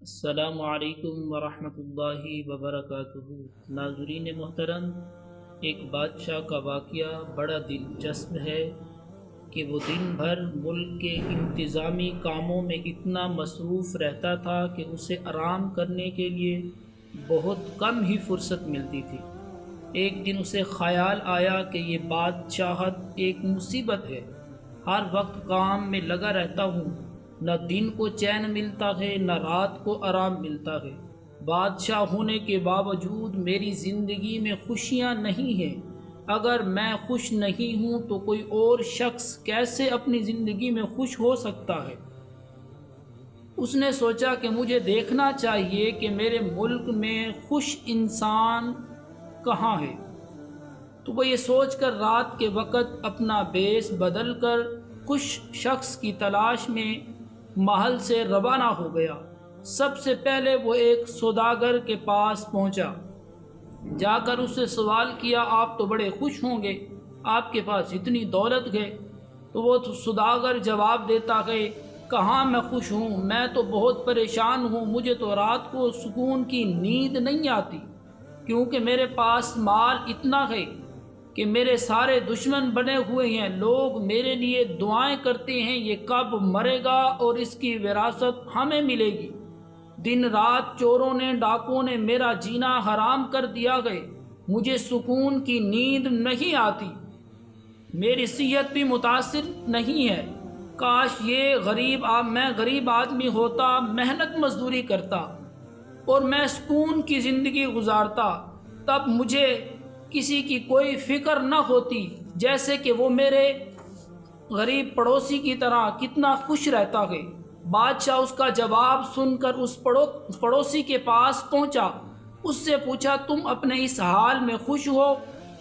السلام علیکم ورحمۃ اللہ وبرکاتہ۔ ناظرین محترم، ایک بادشاہ کا واقعہ بڑا دلچسپ ہے کہ وہ دن بھر ملک کے انتظامی کاموں میں اتنا مصروف رہتا تھا کہ اسے آرام کرنے کے لیے بہت کم ہی فرصت ملتی تھی۔ ایک دن اسے خیال آیا کہ یہ بادشاہت ایک مصیبت ہے، ہر وقت کام میں لگا رہتا ہوں، نہ دن کو چین ملتا ہے نہ رات کو آرام ملتا ہے۔ بادشاہ ہونے کے باوجود میری زندگی میں خوشیاں نہیں ہیں۔ اگر میں خوش نہیں ہوں تو کوئی اور شخص کیسے اپنی زندگی میں خوش ہو سکتا ہے؟ اس نے سوچا کہ مجھے دیکھنا چاہیے کہ میرے ملک میں خوش انسان کہاں ہے۔ تو وہ یہ سوچ کر رات کے وقت اپنا بیس بدل کر خوش شخص کی تلاش میں محل سے روانہ ہو گیا۔ سب سے پہلے وہ ایک سوداگر کے پاس پہنچا۔ جا کر اس سے سوال کیا، آپ تو بڑے خوش ہوں گے، آپ کے پاس اتنی دولت ہے۔ تو وہ سوداگر جواب دیتا ہے، کہاں میں خوش ہوں، میں تو بہت پریشان ہوں، مجھے تو رات کو سکون کی نیند نہیں آتی، کیونکہ میرے پاس مال اتنا ہے کہ میرے سارے دشمن بنے ہوئے ہیں، لوگ میرے لیے دعائیں کرتے ہیں، یہ کب مرے گا اور اس کی وراثت ہمیں ملے گی۔ دن رات چوروں نے ڈاکوں نے میرا جینا حرام کر دیا ہے، مجھے سکون کی نیند نہیں آتی، میری صحت بھی متاثر نہیں ہے۔ کاش میں غریب آدمی ہوتا، محنت مزدوری کرتا اور میں سکون کی زندگی گزارتا، تب مجھے کسی کی کوئی فکر نہ ہوتی، جیسے کہ وہ میرے غریب پڑوسی کی طرح کتنا خوش رہتا ہے۔ بادشاہ اس کا جواب سن کر اس پڑوسی کے پاس پہنچا، اس سے پوچھا، تم اپنے اس حال میں خوش ہو؟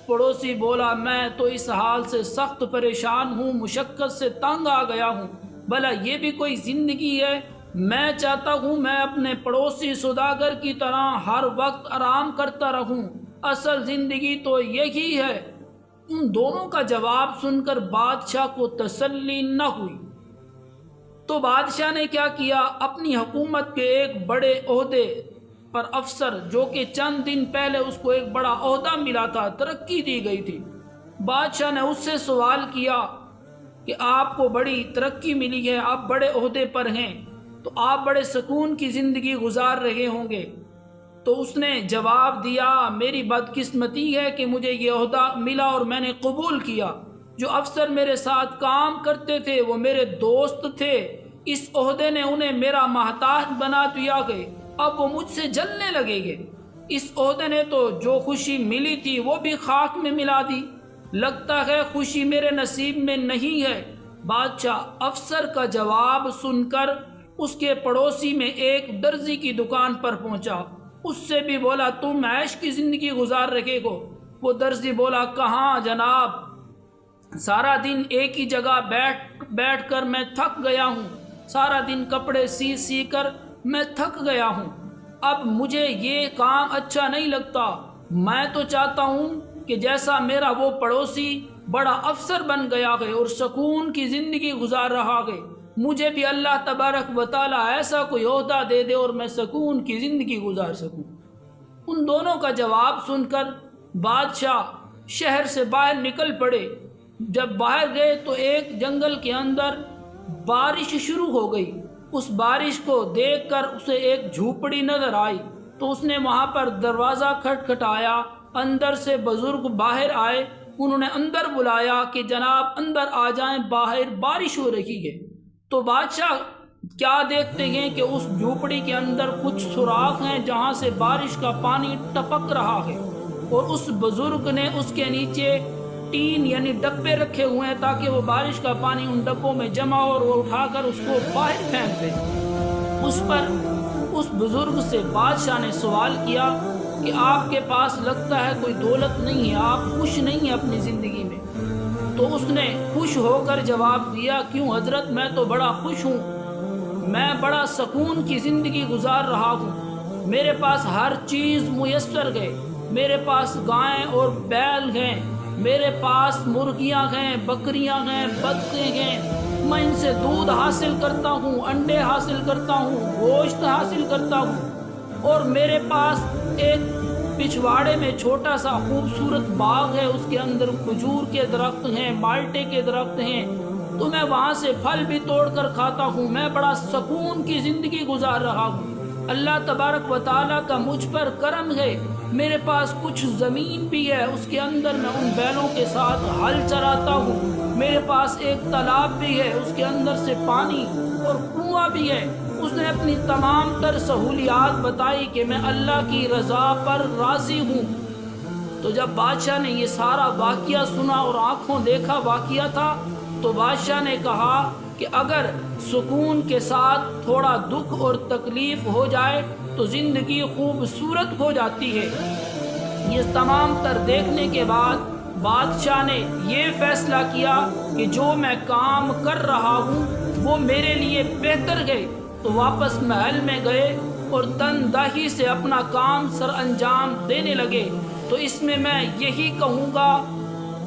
پڑوسی بولا، میں تو اس حال سے سخت پریشان ہوں، مشقت سے تنگ آ گیا ہوں، بھلا یہ بھی کوئی زندگی ہے؟ میں چاہتا ہوں میں اپنے پڑوسی سوداگر کی طرح ہر وقت آرام کرتا رہوں، اصل زندگی تو یہی ہے۔ ان دونوں کا جواب سن کر بادشاہ کو تسلی نہ ہوئی، تو بادشاہ نے کیا کیا، اپنی حکومت کے ایک بڑے عہدے پر افسر، جو کہ چند دن پہلے اس کو ایک بڑا عہدہ ملا تھا، ترقی دی گئی تھی، بادشاہ نے اس سے سوال کیا کہ آپ کو بڑی ترقی ملی ہے، آپ بڑے عہدے پر ہیں، تو آپ بڑے سکون کی زندگی گزار رہے ہوں گے۔ تو اس نے جواب دیا، میری بدقسمتی ہے کہ مجھے یہ عہدہ ملا اور میں نے قبول کیا، جو افسر میرے ساتھ کام کرتے تھے وہ میرے دوست تھے، اس عہدے نے انہیں میرا محتاج بنا دیا ہے، اب وہ مجھ سے جلنے لگے گے، اس عہدے نے تو جو خوشی ملی تھی وہ بھی خاک میں ملا دی، لگتا ہے خوشی میرے نصیب میں نہیں ہے۔ بادشاہ افسر کا جواب سن کر اس کے پڑوسی میں ایک درزی کی دکان پر پہنچا، اس سے بھی بولا، تم عیش کی زندگی گزار رہے ہو؟ وہ درزی بولا، کہاں جناب، سارا دن ایک ہی جگہ بیٹھ کر میں تھک گیا ہوں، سارا دن کپڑے سی کر میں تھک گیا ہوں، اب مجھے یہ کام اچھا نہیں لگتا، میں تو چاہتا ہوں کہ جیسا میرا وہ پڑوسی بڑا افسر بن گیا ہے اور سکون کی زندگی گزار رہا ہے، مجھے بھی اللہ تبارک و تعالی ایسا کوئی عہدہ دے دے اور میں سکون کی زندگی گزار سکوں۔ ان دونوں کا جواب سن کر بادشاہ شہر سے باہر نکل پڑے۔ جب باہر گئے تو ایک جنگل کے اندر بارش شروع ہو گئی، اس بارش کو دیکھ کر اسے ایک جھوپڑی نظر آئی، تو اس نے وہاں پر دروازہ کھٹکھٹایا، اندر سے بزرگ باہر آئے، انہوں نے اندر بلایا کہ جناب اندر آ جائیں، باہر بارش ہو رہی ہے۔ تو بادشاہ کیا دیکھتے ہیں کہ اس جھوپڑی کے اندر کچھ سوراخ ہیں جہاں سے بارش کا پانی ٹپک رہا ہے، اور اس بزرگ نے اس کے نیچے ٹین یعنی ڈبے رکھے ہوئے ہیں تاکہ وہ بارش کا پانی ان ڈبوں میں جمع ہو اور وہ اٹھا کر اس کو باہر پھینک دے۔ اس بزرگ سے بادشاہ نے سوال کیا کہ آپ کے پاس لگتا ہے کوئی دولت نہیں ہے، آپ خوش نہیں ہیں اپنی زندگی میں؟ تو اس نے خوش ہو کر جواب دیا، کیوں حضرت، میں تو بڑا خوش ہوں، میں بڑا سکون کی زندگی گزار رہا ہوں، میرے پاس ہر چیز میسر ہے، میرے پاس گائیں اور بیل ہیں، میرے پاس مرغیاں ہیں، بکریاں ہیں، بطخیں ہیں، میں ان سے دودھ حاصل کرتا ہوں، انڈے حاصل کرتا ہوں، گوشت حاصل کرتا ہوں، اور میرے پاس ایک پچھواڑے میں چھوٹا سا خوبصورت باغ ہے، اس کے اندر کھجور کے درخت ہیں، مالٹے کے درخت ہیں، تو میں وہاں سے پھل بھی توڑ کر کھاتا ہوں، میں بڑا سکون کی زندگی گزار رہا ہوں۔ اللہ تبارک و تعالیٰ کا مجھ پر کرم ہے، میرے پاس کچھ زمین بھی ہے، اس کے اندر میں ان بیلوں کے ساتھ ہل چراتا ہوں، میرے پاس ایک تالاب بھی ہے، اس کے اندر سے پانی اور کنواں بھی ہے۔ اس نے اپنی تمام تر سہولیات بتائی کہ میں اللہ کی رضا پر راضی ہوں۔ تو جب بادشاہ نے یہ سارا واقعہ سنا اور آنکھوں دیکھا واقعہ تھا، تو بادشاہ نے کہا کہ اگر سکون کے ساتھ تھوڑا دکھ اور تکلیف ہو جائے تو زندگی خوبصورت ہو جاتی ہے۔ یہ تمام تر دیکھنے کے بعد بادشاہ نے یہ فیصلہ کیا کہ جو میں کام کر رہا ہوں وہ میرے لیے بہتر ہے، تو واپس محل میں گئے اور تندہی سے اپنا کام سر انجام دینے لگے۔ تو اس میں یہی کہوں گا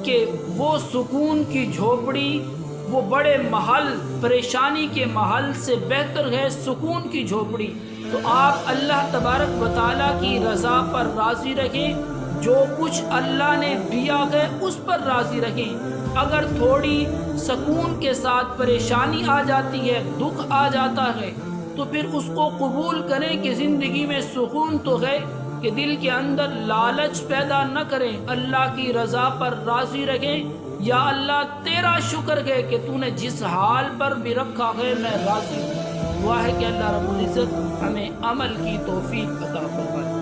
کہ وہ سکون کی جھوپڑی، وہ بڑے محل، پریشانی کے محل سے بہتر ہے سکون کی جھوپڑی۔ تو آپ اللہ تبارک و تعالیٰ کی رضا پر راضی رہیں، جو کچھ اللہ نے دیا ہے اس پر راضی رہیں۔ اگر تھوڑی سکون کے ساتھ پریشانی آ جاتی ہے، دکھ آ جاتا ہے، تو پھر اس کو قبول کریں کہ زندگی میں سکون تو ہے، کہ دل کے اندر لالچ پیدا نہ کریں، اللہ کی رضا پر راضی رہیں۔ یا اللہ تیرا شکر ہے کہ تو نے جس حال پر بھی رکھا ہے میں راضی ہوں۔ دعا ہے کہ اللہ رب العزت ہمیں عمل کی توفیق عطا فرمائے۔